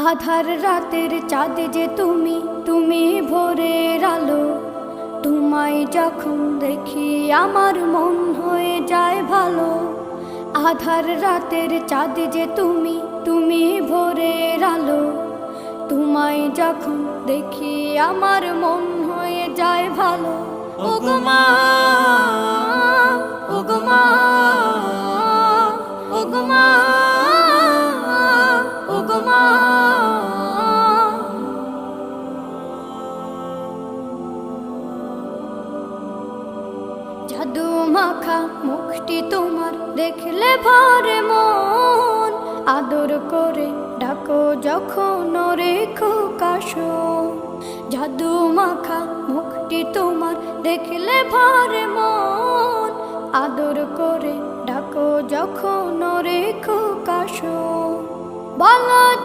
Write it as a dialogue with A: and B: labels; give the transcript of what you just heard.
A: আধার রাতের চাঁদ যে তুমি, তুমি ভোরের আলো। তোমায় যখন দেখি আমার মন হয়ে যায় ভালো। আধার রাতের চাঁদ যে তুমি, তুমি ভোরের আলো। তোমায় যখন দেখি আমার মন হয়ে যায় ভালো। ওগো মা, ওগো মা, ওগো মা, ওগো মা। জাদু মাখা মুখটি তোমার দেখলে ভরে মন। আদর করে ডাকো যখন রেখো কাশন। জাদু মাখা মুখটি তোমার দেখলে ভরে মন। আদর করে ডাকো যখন রেখো কাশন। বলো